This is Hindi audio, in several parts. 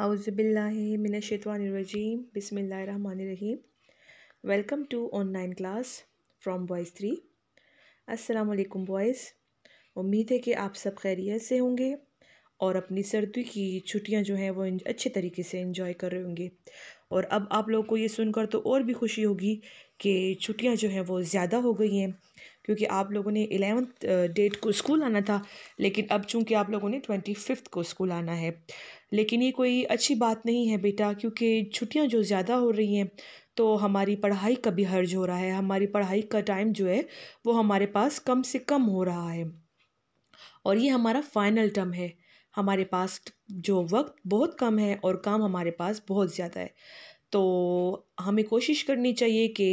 Auzubillahi minash-shaytanir-rajim. Bismillahir-rahmanir-rahim. Welcome to online class from Boys 3. अस्सलाम वालेकुम बॉयज़। उम्मीद है कि आप सब खैरियत से होंगे और अपनी सर्दी की छुट्टियां जो हैं वो अच्छे तरीके से एंजॉय कर रहे होंगे। और अब आप लोगों को ये सुनकर तो और भी खुशी होगी कि छुट्टियां जो हैं वो ज़्यादा हो गई हैं, क्योंकि आप लोगों ने 11th डेट को स्कूल आना था, लेकिन अब चूंकि आप लोगों ने 25th को स्कूल आना है। लेकिन ये कोई अच्छी बात नहीं है बेटा, क्योंकि छुट्टियां जो ज़्यादा हो रही हैं तो हमारी पढ़ाई का भी हर्ज हो रहा है। हमारी पढ़ाई का टाइम जो है वो हमारे पास कम से कम हो रहा है और ये हमारा फाइनल टर्म है। हमारे पास जो वक्त बहुत कम है और काम हमारे पास बहुत ज़्यादा है। तो हमें कोशिश करनी चाहिए कि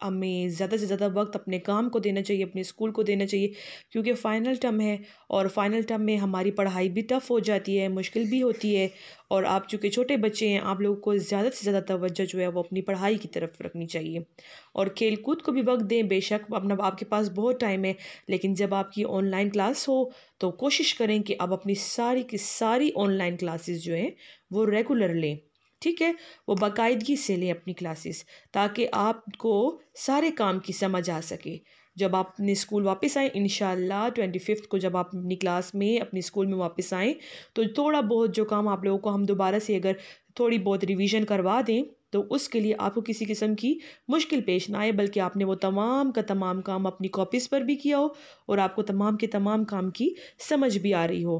हमें ज़्यादा से ज़्यादा वक्त अपने काम को देना चाहिए, अपने स्कूल को देना चाहिए, क्योंकि फ़ाइनल टर्म है और फाइनल टर्म में हमारी पढ़ाई भी टफ़ हो जाती है, मुश्किल भी होती है। और आप चूँकि छोटे बच्चे हैं, आप लोगों को ज़्यादा से ज़्यादा तवज्जो जो है वो अपनी पढ़ाई की तरफ रखनी चाहिए और खेल कूद को भी वक्त दें। बेशक अपना आपके पास बहुत टाइम है, लेकिन जब आपकी ऑनलाइन क्लास हो तो कोशिश करें कि आप अपनी सारी की सारी ऑनलाइन क्लासेस जो हैं वो रेगुलर लें। ठीक है, वो बाकायदगी से लें अपनी क्लासेस, ताकि आपको सारे काम की समझ आ सके। जब आप अपने स्कूल वापस आएँ इंशाल्लाह 25th को, जब आप अपनी क्लास में अपने स्कूल में वापस आएँ, तो थोड़ा बहुत जो काम आप लोगों को हम दोबारा से अगर थोड़ी बहुत रिवीजन करवा दें तो उसके लिए आपको किसी किस्म की मुश्किल पेश ना आए, बल्कि आपने वो तमाम का तमाम काम अपनी कॉपीज़ पर भी किया हो और आपको तमाम के तमाम काम की समझ भी आ रही हो।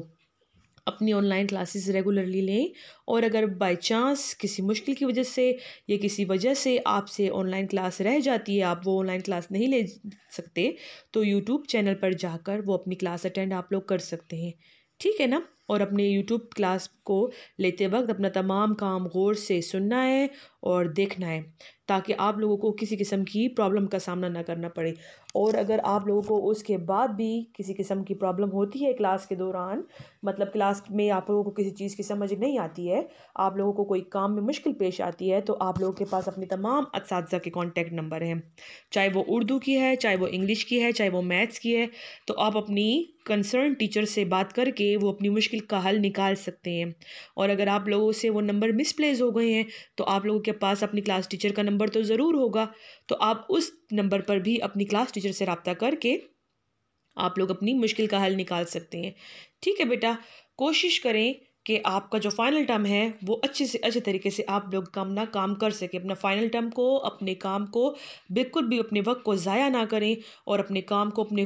अपनी ऑनलाइन क्लासेस रेगुलरली लें और अगर बाय चांस किसी मुश्किल की वजह से या किसी वजह से आपसे ऑनलाइन क्लास रह जाती है, आप वो ऑनलाइन क्लास नहीं ले सकते, तो यूट्यूब चैनल पर जाकर वो अपनी क्लास अटेंड आप लोग कर सकते हैं। ठीक है ना? और अपने यूट्यूब क्लास को लेते वक्त अपना तमाम काम गौर से सुनना है और देखना है, ताकि आप लोगों को किसी किस्म की प्रॉब्लम का सामना ना करना पड़े। और अगर आप लोगों को उसके बाद भी किसी किस्म की प्रॉब्लम होती है क्लास के दौरान, मतलब क्लास में आप लोगों को किसी चीज़ की समझ नहीं आती है, आप लोगों को कोई काम में मुश्किल पेश आती है, तो आप लोगों के पास अपने तमाम असातिज़ा के कॉन्टैक्ट नंबर हैं। चाहे वो उर्दू की है, चाहे वो इंग्लिश की है, चाहे वो मैथ्स की है, तो आप अपनी कंसर्न टीचर से बात करके वो अपनी मुश्किल का हल निकाल सकते हैं। और अगर आप लोगों से वो नंबर मिसप्लेस हो गए हैं, तो आप लोगों के पास अपनी क्लास टीचर का नंबर तो ज़रूर होगा, तो आप उस नंबर पर भी अपनी क्लास टीचर से रब्ता करके आप लोग अपनी मुश्किल का हल निकाल सकते हैं। ठीक है बेटा, कोशिश करें कि आपका जो फाइनल टर्म है वो अच्छे से अच्छे तरीके से आप लोग काम कर सके। अपना फाइनल टर्म को, अपने काम को बिल्कुल भी अपने वक्त को ज़ाया ना करें और अपने काम को, अपने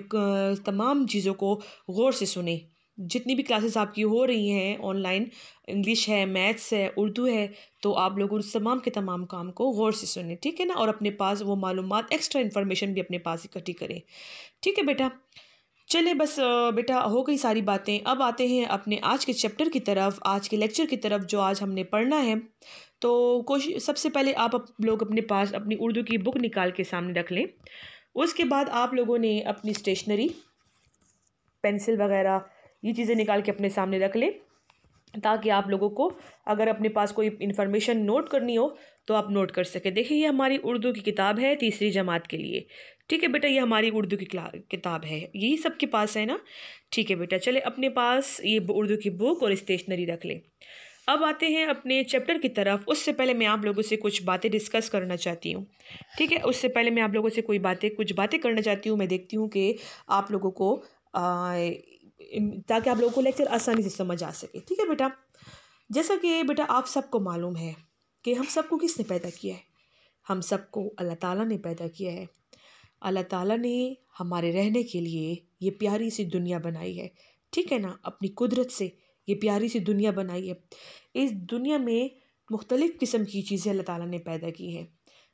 तमाम चीज़ों को गौर से सुने। जितनी भी क्लासेस आपकी हो रही हैं ऑनलाइन, इंग्लिश है, मैथ्स है, उर्दू है, तो आप लोग उस तमाम के तमाम काम को गौर से सुने। ठीक है ना? और अपने पास वो मालूमात, एक्स्ट्रा इन्फॉर्मेशन भी अपने पास इकट्ठी करें। ठीक है बेटा? चलिए बस बेटा हो गई सारी बातें। अब आते हैं अपने आज के चैप्टर की तरफ, आज के लेक्चर की तरफ जो आज हमने पढ़ना है। तो कोशिश, सबसे पहले आप लोग अपने पास अपनी उर्दू की बुक निकाल के सामने रख लें। उसके बाद आप लोगों ने अपनी स्टेशनरी, पेंसिल वगैरह ये चीज़ें निकाल के अपने सामने रख लें, ताकि आप लोगों को अगर अपने पास कोई इन्फॉर्मेशन नोट करनी हो तो आप नोट कर सकें। देखिए, ये हमारी उर्दू की किताब है तीसरी जमात के लिए। ठीक है बेटा, ये हमारी उर्दू की किताब है, यही सबके पास है ना? ठीक है बेटा, चले अपने पास ये उर्दू की बुक और स्टेशनरी रख लें। अब आते हैं अपने चैप्टर की तरफ। उससे पहले मैं आप लोगों से कुछ बातें डिस्कस करना चाहती हूँ। ठीक है, उससे पहले मैं आप लोगों से कुछ बातें करना चाहती हूँ। मैं देखती हूँ कि आप लोगों को ताकि आप लोगों को लेक्चर आसानी से समझ आ सके। ठीक है बेटा, जैसा कि बेटा आप सबको मालूम है कि हम सबको किसने पैदा किया है? हम सबको अल्लाह ताला ने पैदा किया है। अल्लाह ताला ने हमारे रहने के लिए ये प्यारी सी दुनिया बनाई है। ठीक है ना? अपनी कुदरत से ये प्यारी सी दुनिया बनाई है। इस दुनिया में मुख्तलिफ़ किस्म की चीज़ें अल्लाह ताला ने पैदा की हैं।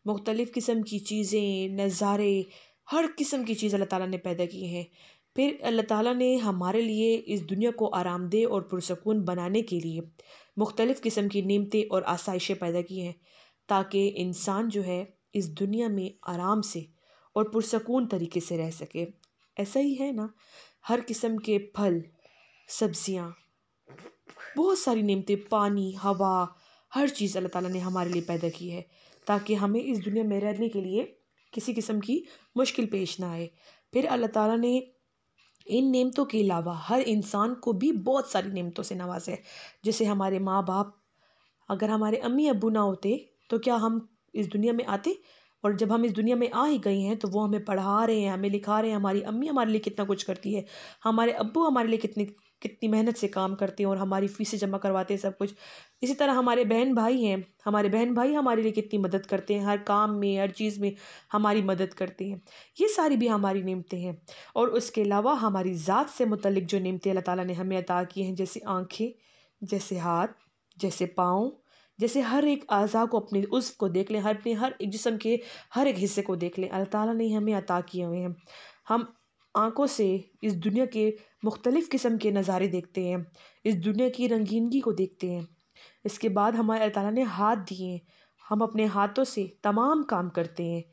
मुख्तलिफ़ किस्म की चीज़ें, नज़ारे, हर किस्म की चीज़ अल्लाह ताला ने पैदा की हैं। फिर अल्लाह ताला ने हमारे लिए इस दुनिया को आरामदेह और पुरसकून बनाने के लिए मुख्तलिफ़ किस्म की नेमतें और आसाइशें पैदा की हैं, ताकि इंसान जो है इस दुनिया में आराम से और पुरसकून तरीके से रह सके। ऐसा ही है ना? हर किस्म के फल, सब्जियाँ, बहुत सारी नेमतें, पानी, हवा, हर चीज़ अल्लाह ताला ने हमारे लिए पैदा की है, ताकि हमें इस दुनिया में रहने के लिए किसी किस्म की मुश्किल पेश ना आए। फिर अल्लाह ताला ने इन नेमतों के अलावा हर इंसान को भी बहुत सारी नेमतों से नवाजा है, जैसे हमारे माँ बाप, अगर हमारे अम्मी अब्बू ना होते तो क्या हम इस दुनिया में आते? और जब हम इस दुनिया में आ ही गए हैं तो वो हमें पढ़ा रहे हैं, हमें लिखा रहे हैं। हमारी अम्मी हमारे लिए कितना कुछ करती है, हमारे अब्बू हमारे लिए कितनी कितनी मेहनत से काम करते हैं और हमारी फीसें जमा करवाते हैं, सब कुछ। इसी तरह हमारे बहन भाई हैं, हमारे बहन भाई हमारे लिए कितनी मदद करते हैं, हर काम में, हर चीज़ में हमारी मदद करते हैं। ये सारी भी हमारी नेमतें हैं। और उसके अलावा हमारी ज़ात से मुतल्लिक जो नेमतें अल्लाह ताला ने हमें अता की हैं, जैसे आँखें, जैसे हाथ, जैसे पाँव, जैसे हर एक अज़ा को, अपने उज़्व को देख लें, हर एक जिस्म के हर एक हिस्से को देख लें, अल्लाह ताला ने हमें अता किए हुए हैं। हम आँखों से इस दुनिया के मुख्तलिफ़ किस्म के नज़ारे देखते हैं, इस दुनिया की रंगीनगी को देखते हैं। इसके बाद हमारे अल्लाह ताला ने हाथ दिए, हम अपने हाथों से तमाम काम करते हैं,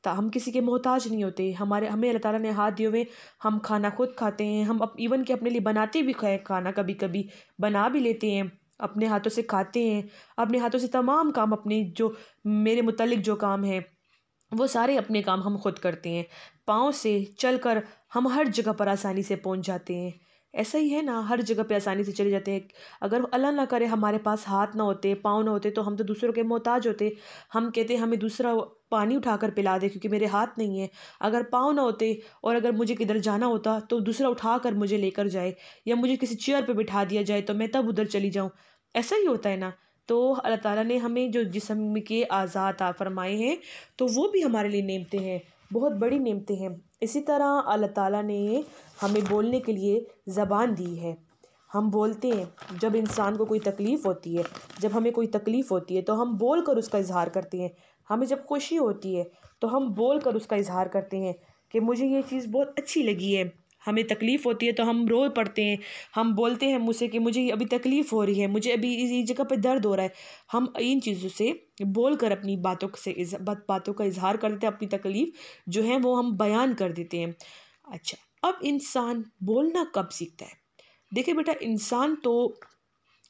हम किसी के मोहताज नहीं होते। हमें अल्लाह ताला ने हाथ दिए हुए, हम खाना खुद खाते हैं, हम इवन कि अपने लिए बनाते भी हैं खाना, कभी कभी बना भी लेते हैं, अपने हाथों से खाते हैं, अपने हाथों से तमाम काम, अपने जो मेरे मुतालिक जो काम हैं वो सारे अपने काम हम खुद करते हैं। पाँव से चलकर हम हर जगह पर आसानी से पहुंच जाते हैं। ऐसा ही है ना, हर जगह पे आसानी से चले जाते हैं। अगर अल्लाह ना करे हमारे पास हाथ ना होते, पाँव ना होते, तो हम तो दूसरों के मोहताज होते। हम कहते हमें दूसरा पानी उठाकर पिला दे क्योंकि मेरे हाथ नहीं है। अगर पाँव ना होते और अगर मुझे किधर जाना होता तो दूसरा उठाकर मुझे लेकर जाए, या मुझे किसी चेयर पे बिठा दिया जाए तो मैं तब उधर चली जाऊँ। ऐसा ही होता है ना। तो अल्लाह ताला ने हमें जो जिस्म के आज़ाद फरमाए हैं, तो वो भी हमारे लिए नेमतें हैं, बहुत बड़ी नेमतें हैं। इसी तरह अल्लाह ताला ने हमें बोलने के लिए ज़बान दी है। हम बोलते हैं, जब इंसान को कोई तकलीफ़ होती है, जब हमें कोई तकलीफ़ होती है तो हम बोल कर उसका इज़हार करते हैं। हमें जब खुशी होती है तो हम बोल कर उसका इज़हार करते हैं कि मुझे ये चीज़ बहुत अच्छी लगी है। हमें तकलीफ़ होती है तो हम रो पड़ते हैं, हम बोलते हैं मुझसे कि मुझे अभी तकलीफ़ हो रही है, मुझे अभी इस जगह पे दर्द हो रहा है। हम इन चीज़ों से बोल कर अपनी बातों का इज़हार कर देते हैं, अपनी तकलीफ़ जो है वो हम बयान कर देते हैं। अच्छा, अब इंसान बोलना कब सीखता है? देखिए बेटा, इंसान तो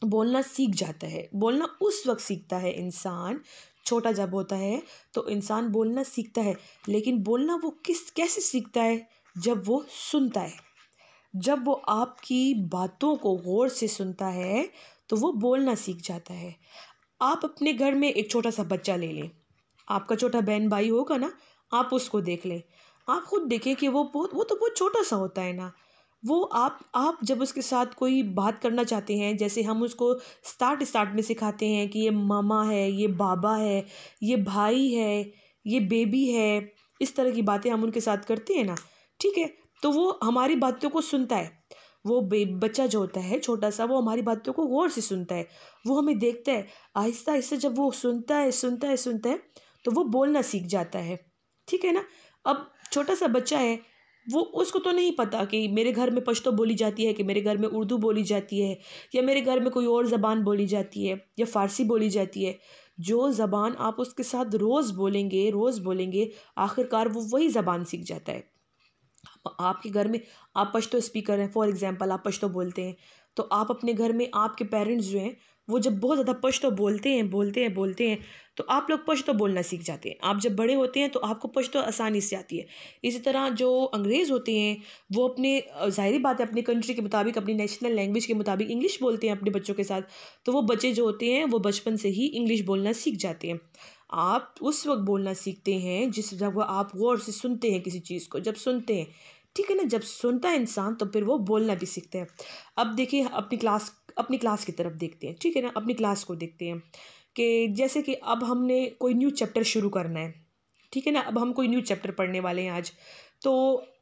बोलना सीख जाता है। बोलना उस वक्त सीखता है इंसान, छोटा जब होता है तो इंसान बोलना सीखता है। लेकिन बोलना वो कैसे सीखता है? जब वो सुनता है, जब वो आपकी बातों को गौर से सुनता है तो वो बोलना सीख जाता है। आप अपने घर में एक छोटा सा बच्चा ले लें, आपका छोटा बहन भाई होगा ना, आप उसको देख लें, आप खुद देखें कि वो तो बहुत छोटा सा होता है ना। वो आप जब उसके साथ कोई बात करना चाहते हैं, जैसे हम उसको स्टार्ट में सिखाते हैं कि ये मामा है, ये बाबा है, ये भाई है, ये बेबी है, इस तरह की बातें हम उनके साथ करते हैं ना, ठीक है। तो वो हमारी बातों को सुनता है। वो बच्चा जो होता है छोटा सा, वो हमारी बातों को गौर से सुनता है, वो हमें देखता है। आहिस्ता आहिस्ता जब वो सुनता है तो वो बोलना सीख जाता है, ठीक है ना। अब छोटा सा बच्चा है, वो उसको तो नहीं पता कि मेरे घर में पश्तो बोली जाती है, कि मेरे घर में उर्दू बोली जाती है, या मेरे घर में कोई और ज़बान बोली जाती है, या फ़ारसी बोली जाती है। जो ज़बान आप उसके साथ रोज़ बोलेंगे, आखिरकार वो वही ज़बान सीख जाता है। आपके घर में आप पश्तो स्पीकर हैं, फॉर एग्जांपल आप पश्तो बोलते हैं, तो आप अपने घर में आपके पेरेंट्स जो हैं वो जब बहुत ज़्यादा पश्तो बोलते हैं तो आप लोग पश्तो बोलना सीख जाते हैं। आप जब बड़े होते हैं तो आपको पश्तो आसानी से आती है। इसी तरह जो अंग्रेज़ होते हैं वो अपने ज़ाहिरी बात है, अपनी कंट्री के मुताबिक, अपनी नेशनल लैंग्वेज के मुताबिक इंग्लिश बोलते हैं अपने बच्चों के साथ। तो वो बच्चे जो होते हैं वो बचपन से ही इंग्लिश बोलना सीख जाते हैं। आप उस वक्त बोलना सीखते हैं जब आप गौर से सुनते हैं किसी चीज़ को, जब सुनते हैं, ठीक है ना। जब सुनता है इंसान तो फिर वो बोलना भी सीखता है। अब देखिए, अपनी क्लास की तरफ देखते हैं, ठीक है ना। अपनी क्लास को देखते हैं कि जैसे कि अब हमने कोई न्यू चैप्टर शुरू करना है, ठीक है ना। अब हम कोई न्यू चैप्टर पढ़ने वाले हैं आज, तो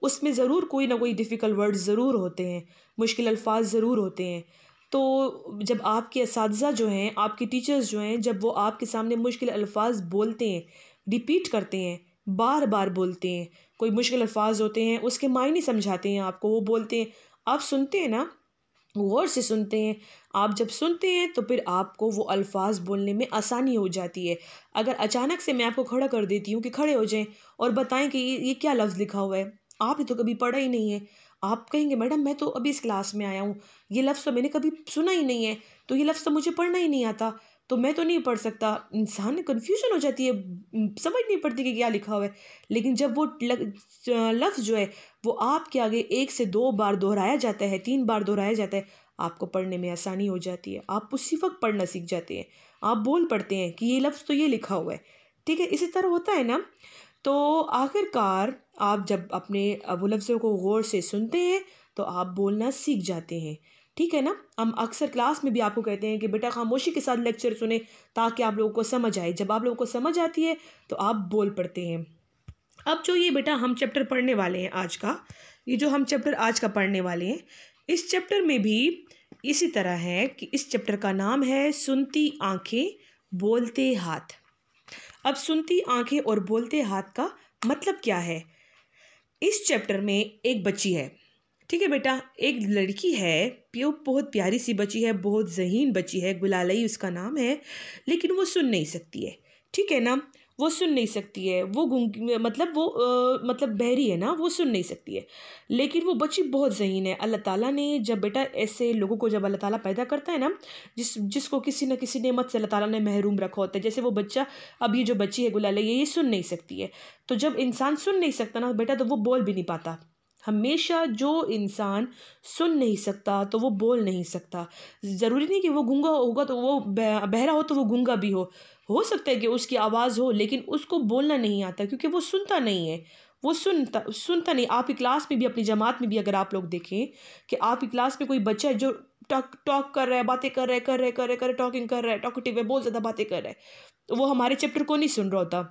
उसमें ज़रूर कोई ना कोई डिफ़िकल्ट वर्ड ज़रूर होते हैं, मुश्किल अल्फाज ज़रूर होते हैं। तो जब आपके असातिज़ा जो हैं, आपके टीचर्स जो हैं, जब वो आपके सामने मुश्किल अल्फाज बोलते हैं, रिपीट करते हैं, बार बार बोलते हैं, कोई मुश्किल अल्फाज होते हैं उसके मायने समझाते हैं आपको, वो बोलते हैं, आप सुनते हैं ना, गौर से सुनते हैं। आप जब सुनते हैं तो फिर आपको वो अल्फाज बोलने में आसानी हो जाती है। अगर अचानक से मैं आपको खड़ा कर देती हूँ कि खड़े हो जाएं और बताएं कि ये क्या लफ्ज़ लिखा हुआ है, आपने तो कभी पढ़ा ही नहीं है, आप कहेंगे मैडम मैं तो अभी इस क्लास में आया हूँ, ये लफ्ज़ तो मैंने कभी सुना ही नहीं है, तो ये लफ्ज़ तो मुझे पढ़ना ही नहीं आता, तो मैं तो नहीं पढ़ सकता। इंसान कन्फ्यूजन हो जाती है, समझ नहीं पड़ती कि क्या लिखा हुआ है। लेकिन जब वो लफ्ज़ जो है वो आपके आगे 1 से 2 बार दोहराया जाता है, 3 बार दोहराया जाता है, आपको पढ़ने में आसानी हो जाती है, आप उसी वक्त पढ़ना सीख जाते हैं, आप बोल पढ़ते हैं कि ये लफ्ज़ तो ये लिखा हुआ है, ठीक है। इसी तरह होता है ना। तो आखिरकार आप जब अपने वो लफ्ज़ों को गौर से सुनते हैं तो आप बोलना सीख जाते हैं, ठीक है ना। हम अक्सर क्लास में भी आपको कहते हैं कि बेटा खामोशी के साथ लेक्चर सुने ताकि आप लोगों को समझ आए। जब आप लोगों को समझ आती है तो आप बोल पढ़ते हैं। अब जो ये बेटा हम चैप्टर पढ़ने वाले हैं आज का, ये जो हम चैप्टर आज का पढ़ने वाले हैं, इस चैप्टर में भी इसी तरह है कि इस चैप्टर का नाम है सुनती आंखें बोलते हाथ। अब सुनती आंखें और बोलते हाथ का मतलब क्या है। इस चैप्टर में एक बच्ची है, ठीक है बेटा, एक लड़की है, बहुत प्यारी सी बच्ची है, बहुत ज़हीन बच्ची है, गुलालई उसका नाम है, लेकिन वो सुन नहीं सकती है, ठीक है ना। वो सुन नहीं सकती है, वो गूंगी, मतलब वो मतलब बहरी है ना, वो सुन नहीं सकती है, लेकिन वो बच्ची बहुत ज़हीन है। अल्लाह ताला ने जब बेटा ऐसे लोगों को जब अल्लाह ताला पैदा करता है ना, जिसको किसी न किसी नेमत से अल्लाह ताला ने महरूम रखा होता है, जैसे वो बच्चा, अब ये जो बच्ची है गुलालई, ये सुन नहीं सकती है। तो जब इंसान सुन नहीं सकता ना बेटा, तो वो बोल भी नहीं पाता। हमेशा जो इंसान सुन नहीं सकता तो वो बोल नहीं सकता। ज़रूरी नहीं कि वो गूंगा होगा तो वो बहरा हो तो वो गूंगा भी हो सकता है कि उसकी आवाज़ हो, लेकिन उसको बोलना नहीं आता क्योंकि वो सुनता नहीं है। वो सुनता नहीं। आपकी क्लास में भी, अपनी जमात में भी अगर आप लोग देखें कि आपकी क्लास में कोई बच्चा है जो टॉक कर रहा है, बातें कर रहा है, टॉकिंग कर रहा है, टॉकेटिव है, बहुत ज़्यादा बातें कर रहा है, तो वो हमारे चैप्टर को नहीं सुन रहा होता।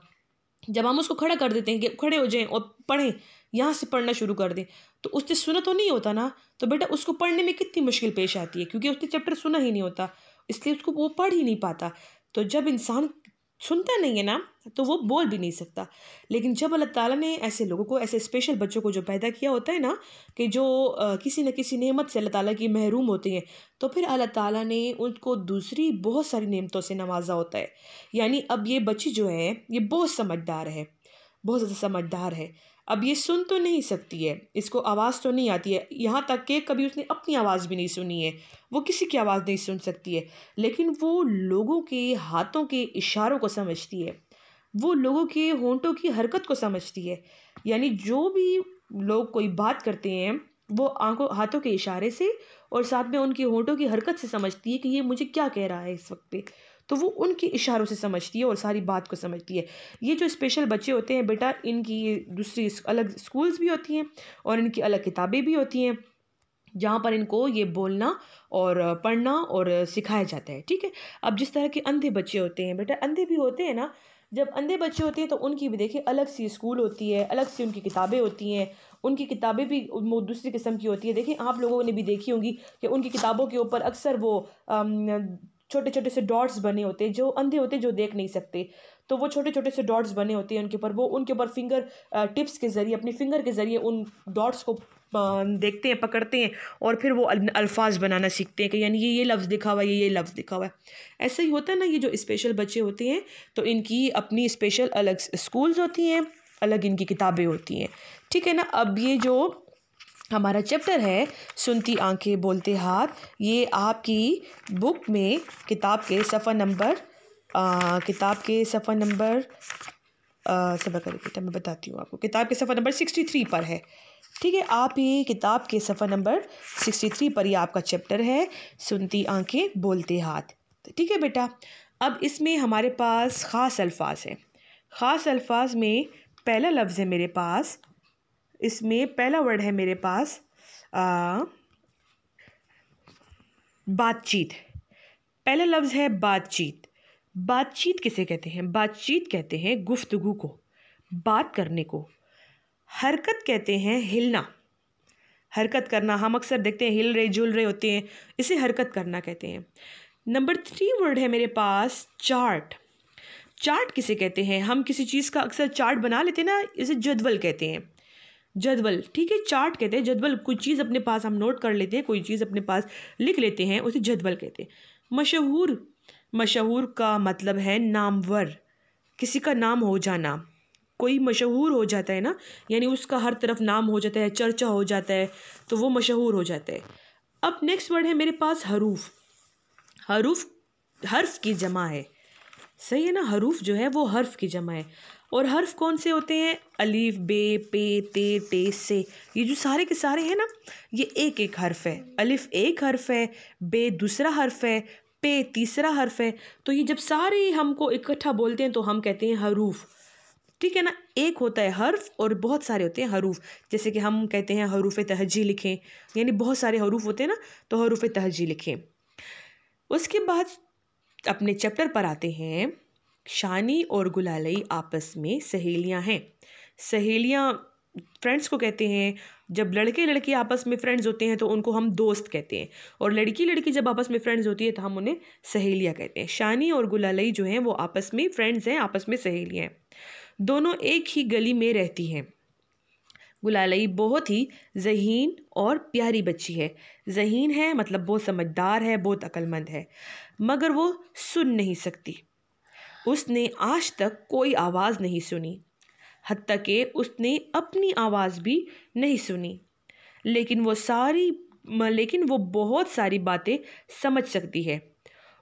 जब हम उसको खड़ा कर देते हैं कि खड़े हो जाएं और पढ़ें, यहाँ से पढ़ना शुरू कर दें, तो उससे सुना तो नहीं होता ना। तो बेटा उसको पढ़ने में कितनी मुश्किल पेश आती है, क्योंकि उसने चैप्टर सुना ही नहीं होता, इसलिए उसको वो पढ़ ही नहीं पाता। तो जब इंसान सुनता नहीं है ना, तो वो बोल भी नहीं सकता। लेकिन जब अल्लाह ताला ने ऐसे लोगों को, ऐसे स्पेशल बच्चों को जो पैदा किया होता है ना, कि जो किसी न किसी नेमत से अल्लाह ताला की महरूम होते हैं, तो फिर अल्लाह ताला ने उनको दूसरी बहुत सारी नेमतों से नवाजा होता है। यानी अब ये बच्ची जो है ये बहुत समझदार है, बहुत ज़्यादा समझदार है। अब ये सुन तो नहीं सकती है, इसको आवाज़ तो नहीं आती है, यहाँ तक कि कभी उसने अपनी आवाज़ भी नहीं सुनी है, वो किसी की आवाज़ नहीं सुन सकती है, लेकिन वो लोगों के हाथों के इशारों को समझती है, वो लोगों के होंठों की हरकत को समझती है। यानी जो भी लोग कोई बात करते हैं वो हाथों के इशारे से और साथ में उनकी होंठों की हरकत से समझती है कि ये मुझे क्या कह रहा है इस वक्त पे। तो वो उनके इशारों से समझती है और सारी बात को समझती है। ये जो स्पेशल बच्चे होते हैं बेटा, इनकी दूसरी अलग स्कूल्स भी होती हैं और इनकी अलग किताबें भी होती हैं जहाँ पर इनको ये बोलना और पढ़ना और सिखाया जाता है, ठीक है। अब जिस तरह के अंधे बच्चे होते हैं बेटा, अंधे भी होते हैं ना, जब अंधे बच्चे होते हैं तो उनकी भी देखिए अलग सी स्कूल होती है, अलग सी उनकी किताबें होती हैं, उनकी किताबें भी दूसरी किस्म की होती है। देखिए आप लोगों ने भी देखी होंगी कि उनकी किताबों के ऊपर अक्सर वो छोटे छोटे से डॉट्स बने होते हैं, जो अंधे होते हैं, जो देख नहीं सकते, तो वो छोटे छोटे से डॉट्स बने होते हैं उनके ऊपर, वो उनके ऊपर फिंगर टिप्स के ज़रिए, अपनी फिंगर के ज़रिए उन डॉट्स को देखते हैं, पकड़ते हैं और फिर वो अल्फाज बनाना सीखते हैं कि यानी ये लफ्ज़ लिखा हुआ है, ये लफ्ज़ लिखा हुआ है। ऐसा ही होता है ना, ये जो स्पेशल बच्चे होते हैं तो इनकी अपनी स्पेशल अलग स्कूल्स होती हैं, अलग इनकी किताबें होती हैं, ठीक है ना। अब ये जो हमारा चैप्टर है सुनती आंखें बोलते हाथ, ये आपकी बुक में किताब के सफ़ा नंबर सफ़ा करिए बेटा, मैं बताती हूँ आपको, किताब के सफ़ा नंबर 63 पर है, ठीक है। आप ये किताब के सफ़ा नंबर 63 पर ये आपका चैप्टर है सुनती आंखें बोलते हाथ, ठीक है बेटा। अब इसमें हमारे पास ख़ास अल्फाज हैं। ख़ास अल्फाज में पहला लफ्ज़ है मेरे पास, इसमें पहला वर्ड है मेरे पास बातचीत। पहला लफ्ज़ है बातचीत। बातचीत किसे कहते हैं? बातचीत कहते हैं गुफ्तगू को, बात करने को। हरकत कहते हैं हिलना, हरकत करना। हम अक्सर देखते हैं हिल रहे जुल रहे होते हैं, इसे हरकत करना कहते हैं। नंबर 3 वर्ड है मेरे पास चार्ट। चार्ट किसे कहते हैं? हम किसी चीज़ का अक्सर चार्ट बना लेते हैं ना, इसे जदवल कहते हैं, जदवल, ठीक है। चार्ट कहते हैं जदवल, कोई चीज़ अपने पास हम नोट कर लेते हैं, कोई चीज़ अपने पास लिख लेते हैं, उसे जदवल कहते हैं। मशहूर, मशहूर का मतलब है नामवर, किसी का नाम हो जाना। कोई मशहूर हो जाता है ना, यानी उसका हर तरफ नाम हो जाता है, चर्चा हो जाता है, तो वो मशहूर हो जाता है। अब नेक्स्ट वर्ड है मेरे पास हरूफ। हरूफ हर्फ की जमा है, सही है ना, हरूफ जो है वो हर्फ की जमा है। और हर्फ कौन से होते हैं? अलीफ, बे, पे, ते, टे, से। ये जो सारे के सारे हैं ना, ये एक एक हर्फ है। अलिफ एक हर्फ है, बे दूसरा हर्फ है, पे तीसरा हर्फ है। तो ये जब सारे हमको इकट्ठा बोलते हैं तो हम कहते हैं हरूफ। ठीक है ना, एक होता है हर्फ और बहुत सारे होते हैं हरूफ। जैसे कि हम कहते हैं हरूफ तहजी लिखें, यानी बहुत सारे हरूफ होते हैं ना, तो हरूफ तहजी लिखें। उसके बाद अपने चैप्टर पर आते हैं। शानी और गुलालई आपस में सहेलियां हैं। सहेलियां फ्रेंड्स को कहते हैं। जब लड़के लड़की आपस में फ्रेंड्स होते हैं तो उनको हम दोस्त कहते हैं, और लड़की लड़की जब आपस में फ्रेंड्स होती है तो हम उन्हें सहेलियां कहते हैं। शानी और गुलालई जो हैं वो आपस में फ्रेंड्स हैं, आपस में सहेलियां हैं। दोनों एक ही गली में रहती हैं। गुलालई बहुत ही ज़हीन और प्यारी बच्ची है। ज़हीन है मतलब बहुत समझदार है, बहुत अक्लमंद है, मगर वो सुन नहीं सकती। उसने आज तक कोई आवाज़ नहीं सुनी, हत्ता कि उसने अपनी आवाज़ भी नहीं सुनी। लेकिन वो बहुत सारी बातें समझ सकती है।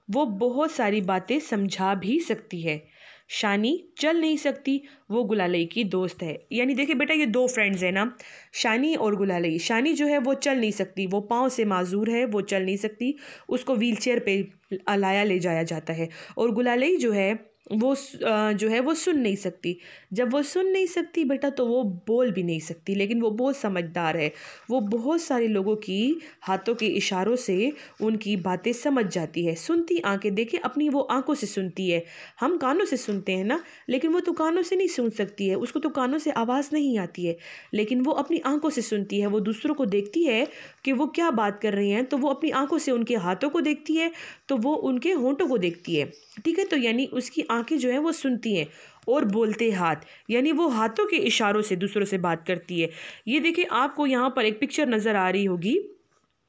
वो बहुत सारी बातें समझा भी सकती है। शानी चल नहीं सकती, वो गुलालई की दोस्त है। यानी देखिए बेटा, ये दो फ्रेंड्स हैं ना, शानी और गुलालई। शानी जो है वो चल नहीं सकती, वो पाँव से माजूर है, वो चल नहीं सकती, उसको व्हीलचेयर पे लाया ले जाया जाता है। और गुलालई जो है वो सुन नहीं सकती। जब वो सुन नहीं सकती बेटा तो वो बोल भी नहीं सकती, लेकिन वो बहुत समझदार है। वो बहुत सारे लोगों की हाथों के इशारों से उनकी बातें समझ जाती है। सुनती आंखें, देखिए अपनी वो आंखों से सुनती है। हम कानों से सुनते हैं ना, लेकिन वो तो कानों से नहीं सुन सकती है, उसको तो कानों से आवाज़ नहीं आती है, लेकिन वो अपनी आंखों से सुनती है। वो दूसरों को देखती है कि वो क्या बात कर रहे हैं, तो वो अपनी आंखों से उनके हाथों को देखती है, तो वो उनके होंठों को देखती है। ठीक है, तो यानी उसकी आंखें जो है वो सुनती हैं। और बोलते हाथ, यानी वो हाथों के इशारों से दूसरों से बात करती है। ये देखिए, आपको यहाँ पर एक पिक्चर नज़र आ रही होगी।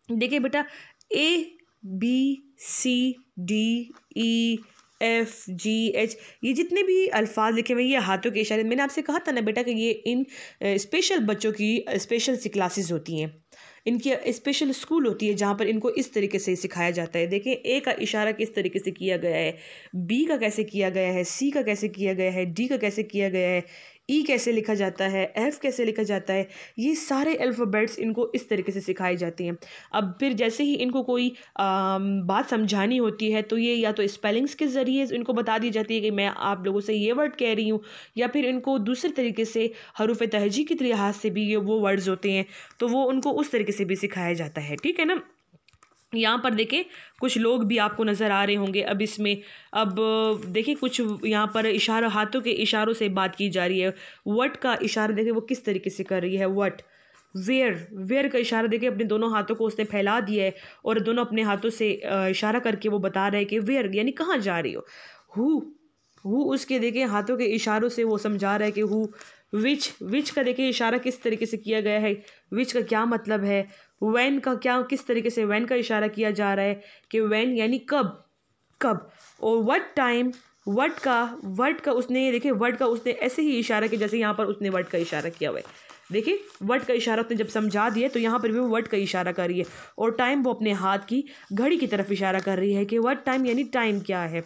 देखिए बेटा, ABCDEFGH, ये जितने भी अल्फाज लिखे हुए ये हाथों के इशारे। मैंने आपसे कहा था ना बेटा कि ये इन स्पेशल बच्चों की स्पेशल सी क्लासेस होती हैं, इनकी स्पेशल स्कूल होती है जहाँ पर इनको इस तरीके से सिखाया जाता है। देखें, ए का इशारा किस तरीके से किया गया है, बी का कैसे किया गया है, सी का कैसे किया गया है, डी का कैसे किया गया है, ई कैसे लिखा जाता है, एफ कैसे लिखा जाता है। ये सारे अल्फ़ाबेट्स इनको इस तरीके से सिखाए जाते हैं। अब फिर जैसे ही इनको कोई बात समझानी होती है तो ये या तो स्पेलिंग्स के ज़रिए इनको बता दी जाती है कि मैं आप लोगों से ये वर्ड कह रही हूँ, या फिर इनको दूसरे तरीके से हरूफ तहजी की लिहाज से भी ये वो वर्ड्स होते हैं, तो वो उनको उस तरीके से भी सिखाया जाता है। ठीक है ना। यहाँ पर देखें, कुछ लोग भी आपको नज़र आ रहे होंगे अब इसमें। अब देखिए, कुछ यहाँ पर इशारा, हाथों के इशारों से बात की जा रही है। वट का इशारा देखिए वो किस तरीके से कर रही है, वट। वेयर का इशारा देखिए, अपने दोनों हाथों को उसने फैला दिया है और दोनों अपने हाथों से इशारा करके वो बता रहे हैं कि वेयर यानी कहाँ जा रही हो। हु उसके देखिए हाथों के इशारों से वो समझा रहा है कि हु। विच का देखिए इशारा किस तरीके से किया गया है, विच का क्या मतलब है। वैन का क्या, किस तरीके से वैन का इशारा किया जा रहा है कि वैन यानी कब। और व्हाट टाइम, वर्ड का उसने देखिए, वर्ड का उसने ऐसे ही इशारा किया जैसे यहाँ पर उसने वर्ड का इशारा किया हुआ है। देखिए, वर्ड का इशारा उसने जब समझा दिया तो यहाँ पर भी वो वर्ड का इशारा कर रही है। और टाइम वो अपने हाथ की घड़ी की तरफ इशारा कर रही है कि व्हाट टाइम यानी टाइम क्या है।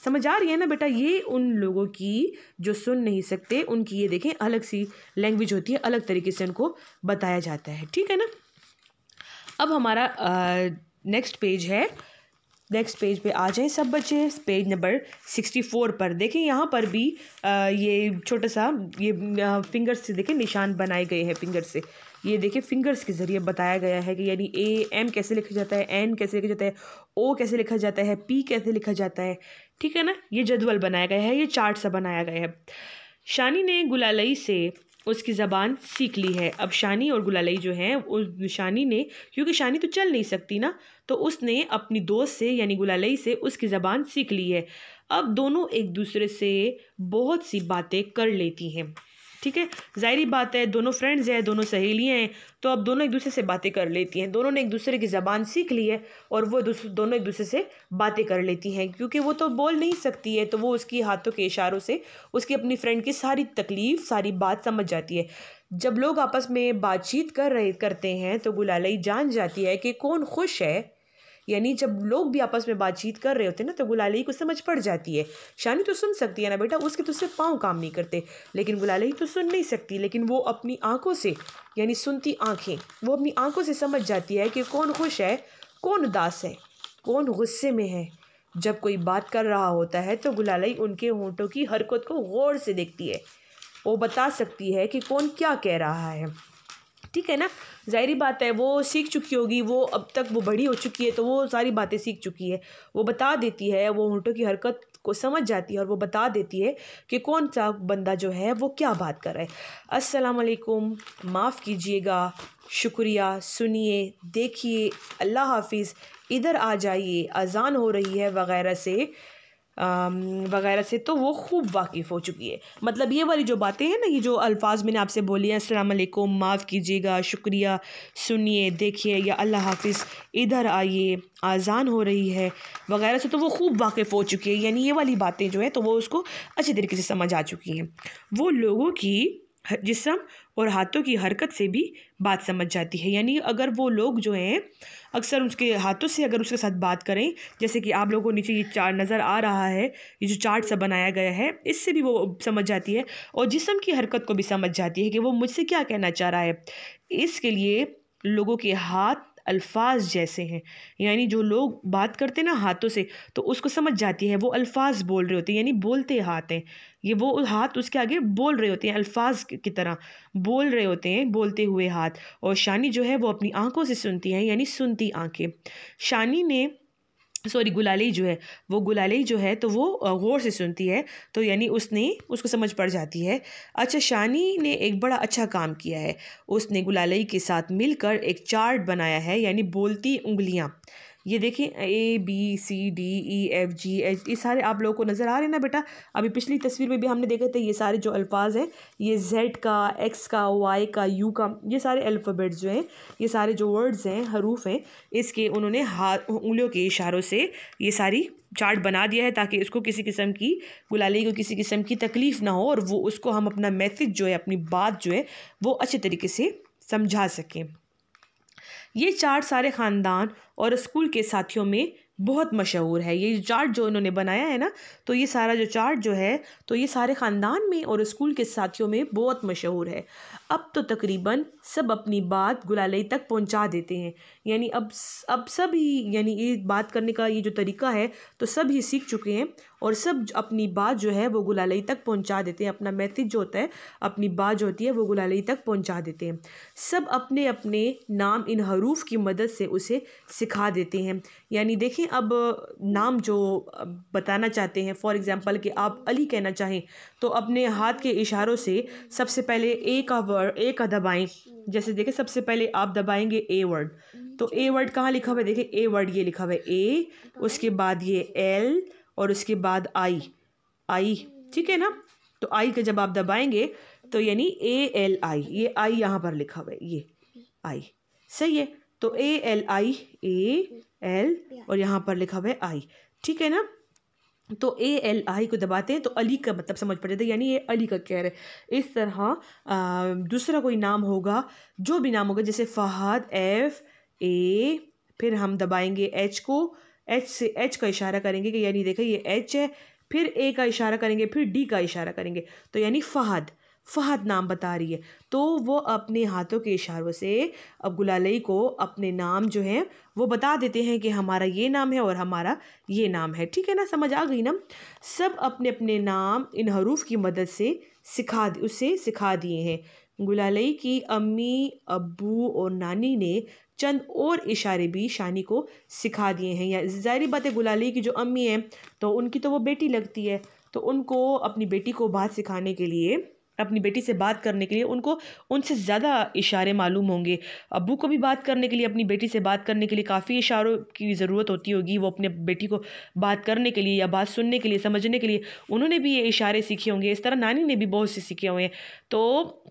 समझ आ रही है ना बेटा। ये उन लोगों की जो सुन नहीं सकते, उनकी ये देखें अलग सी लैंग्वेज होती है, अलग तरीके से उनको बताया जाता है। ठीक है ना। अब हमारा नेक्स्ट पेज है। नेक्स्ट पेज पे आ जाएं सब बच्चे, पेज नंबर 64 पर। देखें यहाँ पर भी ये छोटा सा ये फिंगर्स से देखें निशान बनाए गए हैं फिंगर से। ये देखिए फिंगर्स के ज़रिए बताया गया है कि यानी AM कैसे लिखा जाता है, N कैसे लिखा जाता है, O कैसे लिखा जाता है, P कैसे लिखा जाता है। ठीक है ना। ये जदवल बनाया गया है, ये चार्ट सा बनाया गया है। शानी ने गुलालई से उसकी ज़बान सीख ली है। अब शानी और गुलालई जो हैं, उस शानी ने, क्योंकि शानी तो चल नहीं सकती ना, तो उसने अपनी दोस्त से यानी गुलालई से उसकी ज़बान सीख ली है। अब दोनों एक दूसरे से बहुत सी बातें कर लेती हैं। ठीक है, ज़ाहिरी बात है, दोनों फ्रेंड्स हैं, दोनों सहेलियाँ हैं, तो अब दोनों एक दूसरे से बातें कर लेती हैं। दोनों ने एक दूसरे की ज़बान सीख ली है और वो दोनों एक दूसरे से बातें कर लेती हैं। क्योंकि वो तो बोल नहीं सकती है, तो वो उसकी हाथों के इशारों से उसकी अपनी फ्रेंड की सारी तकलीफ़, सारी बात समझ जाती है। जब लोग आपस में बातचीत करते हैं तो गुलालई जान जाती है कि कौन खुश है यानी जब लोग भी आपस में बातचीत कर रहे होते हैं ना तो गुलालई को समझ पड़ जाती है। शानी तो सुन सकती है ना बेटा, उसके तो सिर्फ पाँव काम नहीं करते, लेकिन गुलालई तो सुन नहीं सकती, लेकिन वो अपनी आंखों से, यानी सुनती आंखें, वो अपनी आंखों से समझ जाती है कि कौन खुश है, कौन उदास है, कौन गुस्से में है। जब कोई बात कर रहा होता है तो गुलालई उनके होंठों की हरकत को गौर से देखती है। वो बता सकती है कि कौन क्या कह रहा है, ठीक है ना। ज़ाहिरी बात है, वो सीख चुकी होगी, वो अब तक वो बड़ी हो चुकी है तो वो सारी बातें सीख चुकी है। वो बता देती है, वो होंठों की हरकत को समझ जाती है और वो बता देती है कि कौन सा बंदा जो है वो क्या बात कर रहा है। अस्सलाम वालेकुम, माफ़ कीजिएगा, शुक्रिया, सुनिए, देखिए, अल्लाह हाफिज़, इधर आ जाइए, अजान हो रही है, वगैरह से तो वो खूब वाकिफ़ हो चुकी है। मतलब ये वाली जो बातें हैं ना, ये जो अल्फाज मैंने आपसे बोली हैं, अस्सलाम वालेकुम, माफ़ कीजिएगा, शुक्रिया, सुनिए, देखिए, या अल्लाह हाफिज़, इधर आइए, आज़ान हो रही है, वगैरह से तो वो खूब वाकिफ़ हो चुकी है। यानी ये वाली बातें जो है तो वो उसको अच्छे तरीके से समझ आ चुकी हैं। वो लोगों की जिस्म और हाथों की हरकत से भी बात समझ जाती है। यानी अगर वो लोग जो हैं अक्सर उसके हाथों से अगर उसके साथ बात करें, जैसे कि आप लोगों को नीचे ये चार्ट नज़र आ रहा है, ये जो चार्ट सा बनाया गया है, इससे भी वो समझ जाती है और जिस्म की हरकत को भी समझ जाती है कि वो मुझसे क्या कहना चाह रहा है। इसके लिए लोगों के हाथ अल्फाज जैसे हैं, यानी जो लोग बात करते हैं ना हाथों से तो उसको समझ जाती है, वो अल्फाज बोल रहे होते हैं, यानी बोलते हाथ हैं ये, वो हाथ उसके आगे बोल रहे होते हैं, अल्फाज की तरह बोल रहे होते हैं, बोलते हुए हाथ। और शानी जो है वो अपनी आंखों से सुनती है, यानी सुनती आंखें। शानी ने गुलालई जो है तो वो गौर से सुनती है, तो यानी उसको समझ पड़ जाती है। अच्छा, शानी ने एक बड़ा अच्छा काम किया है, उसने गुलालई के साथ मिलकर एक चार्ट बनाया है, यानी बोलती उंगलियां। ये देखिए, ABCDEFGH, ये सारे आप लोगों को नज़र आ रहे हैं ना बेटा। अभी पिछली तस्वीर में भी हमने देखे थे, ये सारे जो अल्फाज हैं, ये Z का, X का, Y का, U का, ये सारे अल्फ़ाबेट्स जो हैं, ये सारे जो वर्ड्स हैं, हरूफ हैं, इसके उन्होंने हाथ उंगलियों के इशारों से ये सारी चार्ट बना दिया है, ताकि उसको किसी किस्म की, गुलालई को किसी किस्म की तकलीफ़ ना हो और वो उसको हम अपना मैसेज जो है, अपनी बात जो है वो अच्छे तरीके से समझा सकें। ये चार्ट सारे ख़ानदान और स्कूल के साथियों में बहुत मशहूर है। ये चार्ट जो इन्होंने बनाया है ना, तो ये सारा जो चार्ट जो है तो ये सारे ख़ानदान में और स्कूल के साथियों में बहुत मशहूर है। अब तो तकरीबन सब अपनी बात गुलालई तक पहुंचा देते हैं, यानी अब सब ही, यानी ये बात करने का ये जो तरीका है तो सब ही सीख चुके हैं और सब अपनी बात जो है वो गुलालई तक पहुंचा देते हैं। अपना मैसेज जो होता है, अपनी बात जो होती है वो गुलालई तक पहुंचा देते हैं। सब अपने अपने नाम इन हरूफ की मदद से उसे सिखा देते हैं। यानी देखें, अब नाम जो बताना चाहते हैं, फॉर एग्ज़ाम्पल कि आप अली कहना चाहें तो अपने हाथ के इशारों से सबसे पहले ए का दबाएं। जैसे देखें, सबसे पहले आप दबाएंगे ए वर्ड, तो ए वर्ड कहाँ लिखा हुआ है, देखें ए वर्ड ये लिखा हुआ है ए, उसके बाद ये एल और उसके बाद आई, ठीक है ना। तो आई का जब आप दबाएंगे तो यानी ALI, ये आई यहाँ पर लिखा हुआ है, ये आई, सही है। तो ALI, AL और यहाँ पर लिखा हुआ है आई, ठीक है ना। तो ALI को दबाते हैं तो अली का मतलब समझ पड़ जाता है, यानी ये अली का कह रहे हैं। इस तरह दूसरा कोई नाम होगा, जो भी नाम होगा, जैसे फहद, FA, फिर हम दबाएंगे H को, H से H का इशारा करेंगे कि यानी देखिए ये H है, फिर A का इशारा करेंगे, फिर D का इशारा करेंगे, तो यानी फहद नाम बता रही है। तो वो अपने हाथों के इशारों से अब गुलालई को अपने नाम जो हैं वो बता देते हैं कि हमारा ये नाम है और हमारा ये नाम है, ठीक है ना, समझ आ गई ना। सब अपने अपने नाम इन हरूफ की मदद से सिखा दिए हैं। गुलालई की अम्मी, अब्बू और नानी ने चंद और इशारे भी शानी को सिखा दिए हैं। या ज़ाहिर बात है, गुलालई की जो अम्मी है तो उनकी तो वो बेटी लगती है, तो उनको अपनी बेटी को बात सिखाने के लिए, अपनी बेटी से बात करने के लिए उनको उनसे ज़्यादा इशारे मालूम होंगे। अब्बू को भी बात करने के लिए, अपनी बेटी से बात करने के लिए काफ़ी इशारों की ज़रूरत होती होगी। वो अपने बेटी को बात करने के लिए या बात सुनने के लिए, समझने के लिए उन्होंने भी ये इशारे सीखे होंगे। इस तरह नानी ने भी बहुत से सीखे हुए हैं, तो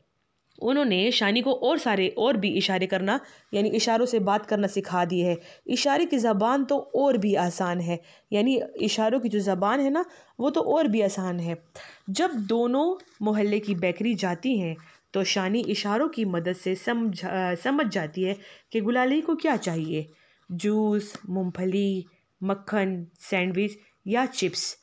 उन्होंने शानी को और भी इशारे करना, यानी इशारों से बात करना सिखा दी है। इशारे की ज़बान तो और भी आसान है, यानी इशारों की जो ज़बान है ना वो तो और भी आसान है। जब दोनों मोहल्ले की बेकरी जाती हैं तो शानी इशारों की मदद से समझ जाती है कि गुलालई को क्या चाहिए। जूस, मूंगफली, मक्खन, सैंडविच या चिप्स,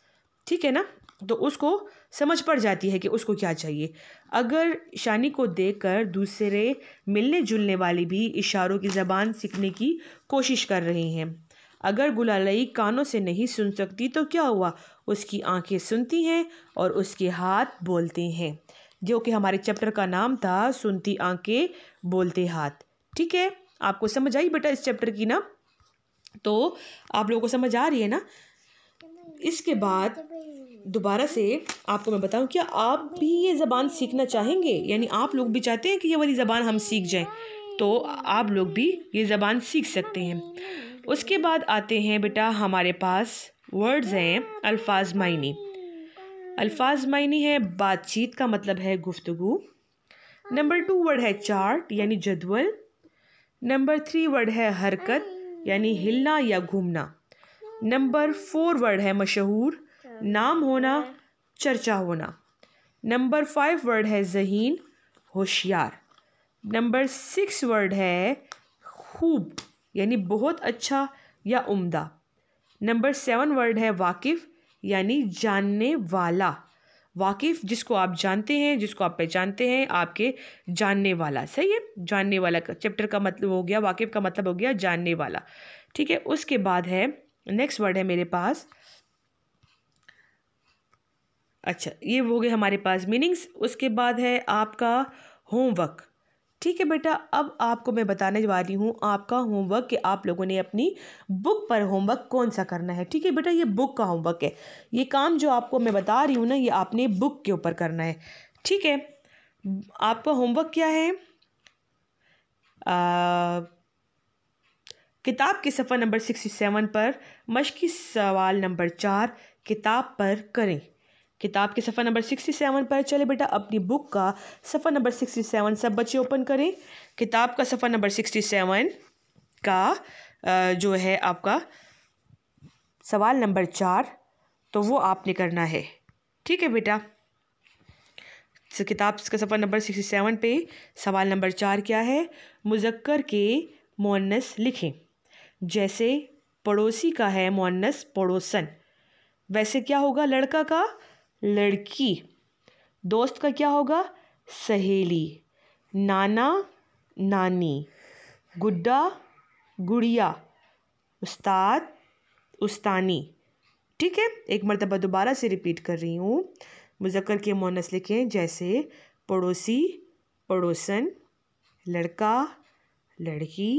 ठीक है ना। तो उसको समझ पड़ जाती है कि उसको क्या चाहिए। अगर शानी को देखकर दूसरे मिलने जुलने वाले भी इशारों की ज़बान सीखने की कोशिश कर रहे हैं। अगर गुलालई कानों से नहीं सुन सकती तो क्या हुआ, उसकी आंखें सुनती हैं और उसके हाथ बोलते हैं, जो कि हमारे चैप्टर का नाम था सुनती आंखें बोलते हाथ। ठीक है, आपको समझ आई बेटा इस चैप्टर की ना? तो आप लोगों को समझ आ रही है ना? इसके बाद दोबारा से आपको मैं बताऊं, क्या आप भी ये ज़बान सीखना चाहेंगे? यानी आप लोग भी चाहते हैं कि ये वाली ज़बान हम सीख जाएं, तो आप लोग भी ये ज़बान सीख सकते हैं। उसके बाद आते हैं बेटा हमारे पास वर्ड्स हैं अल्फाज मायनी। अल्फाज मायनी है बातचीत का मतलब है गुफ्तगू। नंबर 2 वर्ड है चार्ट यानी जदवल। नंबर 3 वर्ड है हरकत यानी हिलना या घूमना। नंबर 4 वर्ड है मशहूर, नाम होना, चर्चा होना। नंबर 5 वर्ड है ज़हीन, होशियार। नंबर 6 वर्ड है खूब यानी बहुत अच्छा या उम्दा। नंबर 7 वर्ड है वाकिफ़ यानी जानने वाला। वाकिफ़ जिसको आप जानते हैं, जिसको आप पहचानते हैं, आपके जानने वाला। सही है, जानने वाला का चैप्टर का मतलब हो गया, वाकिफ़ का मतलब हो गया जानने वाला। ठीक है, उसके बाद है नेक्स्ट वर्ड है मेरे पास, अच्छा ये हो गए हमारे पास मीनिंग्स। उसके बाद है आपका होमवर्क। ठीक है बेटा, अब आपको मैं बताने वाली हूँ आपका होमवर्क कि आप लोगों ने अपनी बुक पर होमवर्क कौन सा करना है। ठीक है बेटा, ये बुक का होमवर्क है। ये काम जो आपको मैं बता रही हूँ ना, ये आपने बुक के ऊपर करना है। ठीक है, आपका होमवर्क क्या है? किताब के सफ़ा नंबर 67 पर मश्की सवाल नंबर 4 किताब पर करें। किताब के सफ़ा नंबर 67 पर चले बेटा, अपनी बुक का सफ़ा नंबर 67 सब बच्चे ओपन करें। किताब का सफ़ा नंबर 67 का जो है आपका सवाल नंबर 4, तो वो आपने करना है। ठीक है बेटा, किताब का सफ़ा नंबर 67 पे सवाल नंबर 4 क्या है? मुज़क्कर के मुअन्नस लिखें। जैसे पड़ोसी का है मुअन्नस पड़ोसन, वैसे क्या होगा लड़का का लड़की, दोस्त का क्या होगा सहेली, नाना नानी, गुड्डा गुड़िया, उस्ताद उस्तानी। ठीक है, एक मर्तबा दोबारा से रिपीट कर रही हूँ। मुज़क्कर के मुअन्नस लिखें जैसे पड़ोसी पड़ोसन, लड़का लड़की,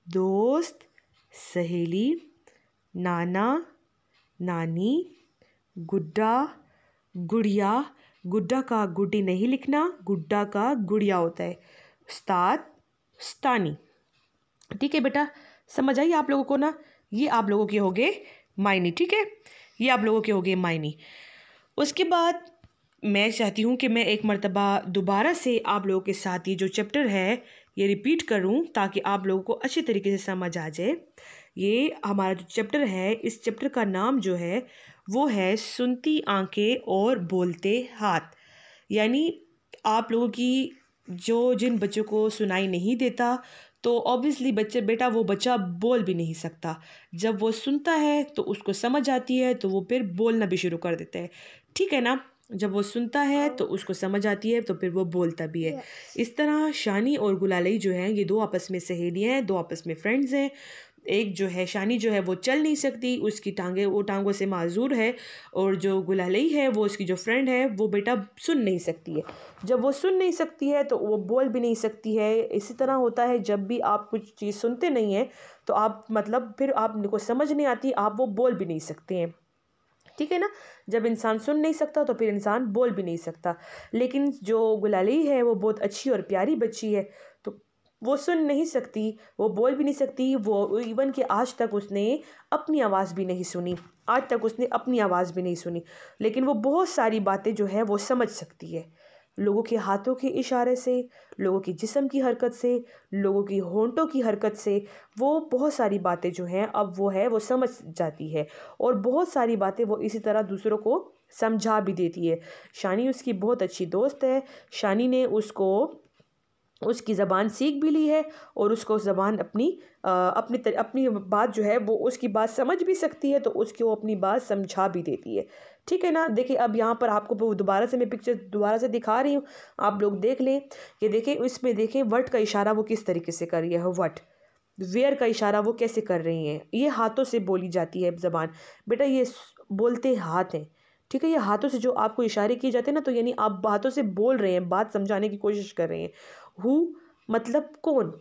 दोस्त सहेली, नाना नानी, गुड्डा गुड़िया, गुड्डा का गुड्डी नहीं लिखना, गुड्डा का गुड़िया होता है, उस्ताद उस्तानी। ठीक है बेटा, समझ आई आप लोगों को ना? ये आप लोगों के हो गए मायने। ठीक है, ये आप लोगों के हो गए मायने। उसके बाद मैं चाहती हूँ कि मैं एक मर्तबा दोबारा से आप लोगों के साथ ये जो चैप्टर है ये रिपीट करूँ, ताकि आप लोगों को अच्छी तरीके से समझ आ जाए। ये हमारा जो चैप्टर है, इस चैप्टर का नाम जो है वो है सुनती आंखें और बोलते हाथ। यानी आप लोगों की जो जिन बच्चों को सुनाई नहीं देता, तो ऑब्वियसली बेटा वो बच्चा बोल भी नहीं सकता। जब वो सुनता है तो उसको समझ आती है, तो वो फिर बोलना भी शुरू कर देता है। ठीक है ना, जब वो सुनता है तो उसको समझ आती है, तो फिर वो बोलता भी है। इस तरह शानी और गुलालई जो हैं, ये दो आपस में सहेलियाँ हैं, दो आपस में फ्रेंड्स हैं। एक जो है शानी जो है वो चल नहीं सकती, उसकी टांगें वो टांगों से माजूर है, और जो गुलालई है वो उसकी जो फ्रेंड है वो बेटा सुन नहीं सकती है। जब वो सुन नहीं सकती है तो वो बोल भी नहीं सकती है। इसी तरह होता है, जब भी आप कुछ चीज़ सुनते नहीं हैं तो आप मतलब फिर आपको समझ नहीं आती, आप वो बोल भी नहीं सकते हैं। ठीक है ना, जब इंसान सुन नहीं सकता तो फिर इंसान बोल भी नहीं सकता। लेकिन जो गुलालई है वो बहुत अच्छी और प्यारी बच्ची है, तो वो सुन नहीं सकती, वो बोल भी नहीं सकती, वो इवन कि आज तक उसने अपनी आवाज़ भी नहीं सुनी, आज तक उसने अपनी आवाज़ भी नहीं सुनी, लेकिन वो बहुत सारी बातें जो है वो समझ सकती है। लोगों के हाथों के इशारे से, लोगों की जिस्म की हरकत से, लोगों की होंठों की हरकत से वो बहुत सारी बातें जो हैं अब वो समझ जाती है, और बहुत सारी बातें वो इसी तरह दूसरों को समझा भी देती है। शानी उसकी बहुत अच्छी दोस्त है। शानी ने उसको उसकी ज़बान सीख भी ली है और उसको ज़बान अपनी बात जो है वो उसकी बात समझ भी सकती है, तो उसकी वो अपनी बात समझा भी देती है। ठीक है ना। देखिए अब यहाँ पर आपको वो दोबारा से मैं पिक्चर दोबारा से दिखा रही हूँ, आप लोग देख लें कि देखिए इसमें देखें वट का इशारा वो किस तरीके से कर रही है। वट वेयर का इशारा वो कैसे कर रही हैं, ये हाथों से बोली जाती है ज़बान। बेटा ये बोलते हाथ हैं। ठीक है, ये हाथों से जो आपको इशारे किए जाते हैं ना, तो यानी आप हाथों से बोल रहे हैं, बात समझाने की कोशिश कर रहे हैं। हु मतलब कौन,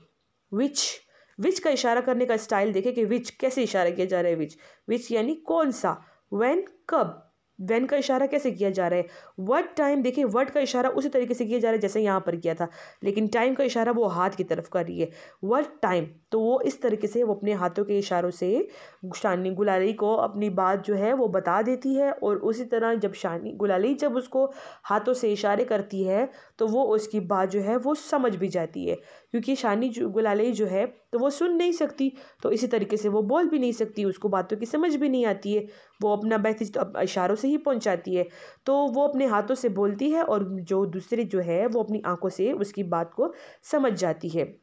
विच का इशारा करने का स्टाइल देखे कि विच कैसे इशारा किया जा रहा है। विच यानी कौन सा। व्हेन कब, व्हेन का इशारा कैसे किया जा रहा है। व्हाट टाइम, देखिए व्हाट का इशारा उसी तरीके से किया जा रहा है जैसे यहाँ पर किया था, लेकिन टाइम का इशारा वो हाथ की तरफ कर रही है। व्हाट टाइम, तो वो इस तरीके से वो अपने हाथों के इशारों से शानी गुलाली को अपनी बात जो है वो बता देती है। और उसी तरह जब शानी गुलाली जब उसको हाथों से इशारे करती है तो वो उसकी बात जो है वो समझ भी जाती है, क्योंकि शानी गुलाली जो है तो वो सुन नहीं सकती, तो इसी तरीके से वो बोल भी नहीं सकती, उसको बातों की समझ भी नहीं आती है, वो अपना मैसेज तो इशारों से ही पहुंचाती है। तो वो अपने हाथों से बोलती है और जो दूसरी जो है वो अपनी आंखों से उसकी बात को समझ जाती है।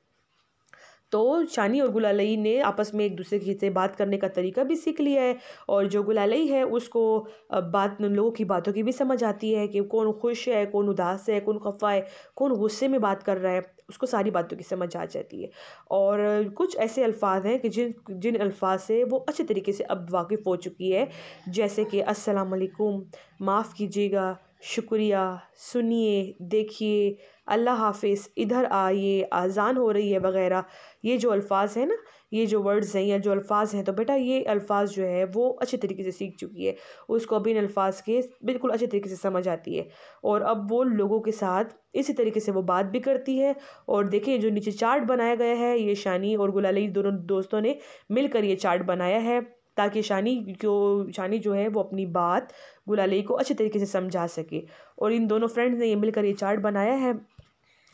तो शानी और गुलालई ने आपस में एक दूसरे से बात करने का तरीका भी सीख लिया है, और जो गुलालई है उसको बात लोगों की बातों की भी समझ आती है कि कौन खुश है, कौन उदास है, कौन खफा है, कौन गुस्से में बात कर रहा है, उसको सारी बातों की समझ आ जाती है। और कुछ ऐसे अल्फाज हैं कि जिन जिन अल्फाज से वो अच्छे तरीके से अब वाकिफ़ हो चुकी है, जैसे कि अस्सलाम वालेकुम, माफ़ कीजिएगा, शुक्रिया, सुनिए, देखिए, अल्लाह हाफिज़, इधर आइए, अज़ान हो रही है वगैरह। ये जो अल्फाज हैं ना, ये जो वर्ड्स हैं या जो अल्फाज हैं, तो बेटा ये अल्फाज जो है वो अच्छे तरीके से सीख चुकी है, उसको अब इन अल्फाज के बिल्कुल अच्छे तरीके से समझ आती है, और अब वो लोगों के साथ इसी तरीके से वो बात भी करती है। और देखिए जो नीचे चार्ट बनाया गया है, ये शानी और गुलाली दोनों दोस्तों ने मिलकर ये चार्ट बनाया है, ताकि शानी जो है वो अपनी बात गुलाली को अच्छे तरीके से समझा सके। और इन दोनों फ्रेंड्स ने ये मिलकर ये चार्ट बनाया है।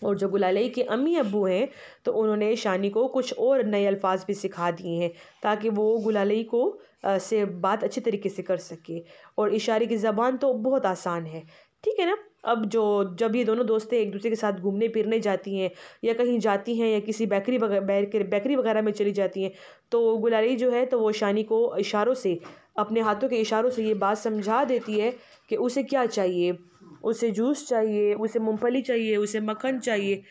और जो गुलालई के अम्मी अब्बू हैं, तो उन्होंने शानी को कुछ और नए अल्फाज भी सिखा दिए हैं, ताकि वो गुलालई को से बात अच्छे तरीके से कर सके। और इशारे की ज़बान तो बहुत आसान है, ठीक है ना। अब जब ये दोनों दोस्तें एक दूसरे के साथ घूमने फिरने जाती हैं, या कहीं जाती हैं, या किसी बेकरी वगैरह में चली जाती हैं, तो गुलालई जो है तो वो शानी को इशारों से, अपने हाथों के इशारों से ये बात समझा देती है कि उसे क्या चाहिए। उसे जूस चाहिए, उसे मूंगफली चाहिए, उसे मक्खन चाहिए,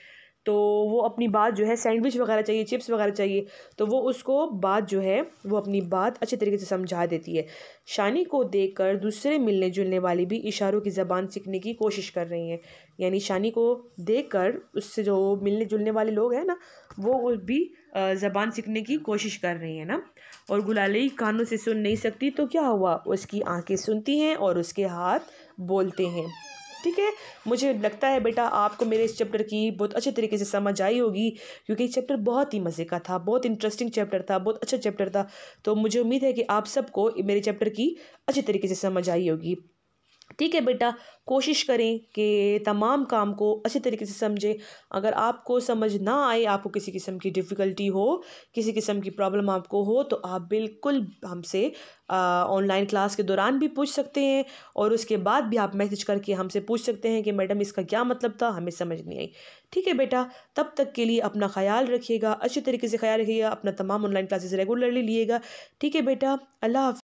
तो वो अपनी बात जो है, सैंडविच वगैरह चाहिए, चिप्स वगैरह चाहिए, तो वो उसको बात जो है वो अपनी बात अच्छे तरीके से समझा देती है। शानी को देखकर दूसरे मिलने जुलने वाली भी इशारों की ज़बान सीखने की कोशिश कर रही हैं, यानी शानी को देखकर उससे जो मिलने जुलने वाले लोग हैं ना, वो भी ज़बान सीखने की कोशिश कर रही हैं ना। और गुलाली कानों से सुन नहीं सकती, तो क्या हुआ, उसकी आंखें सुनती हैं और उसके हाथ बोलते हैं। ठीक है, मुझे लगता है बेटा आपको मेरे इस चैप्टर की बहुत अच्छे तरीके से समझ आई होगी, क्योंकि ये चैप्टर बहुत ही मज़े का था, बहुत इंटरेस्टिंग चैप्टर था, बहुत अच्छा चैप्टर था। तो मुझे उम्मीद है कि आप सबको मेरे चैप्टर की अच्छे तरीके से समझ आई होगी। ठीक है बेटा, कोशिश करें कि तमाम काम को अच्छे तरीके से समझें। अगर आपको समझ ना आए, आपको किसी किस्म की डिफ़िकल्टी हो, किसी किस्म की प्रॉब्लम आपको हो, तो आप बिल्कुल हमसे ऑनलाइन क्लास के दौरान भी पूछ सकते हैं, और उसके बाद भी आप मैसेज करके हमसे पूछ सकते हैं कि मैडम इसका क्या मतलब था, हमें समझ नहीं आई। ठीक है बेटा, तब तक के लिए अपना ख्याल रखिएगा, अच्छे तरीके से ख्याल रखिएगा, अपना तमाम ऑनलाइन क्लासेस रेगुलरली लिएगा। ठीक है बेटा, अल्लाह हाफ़िज़।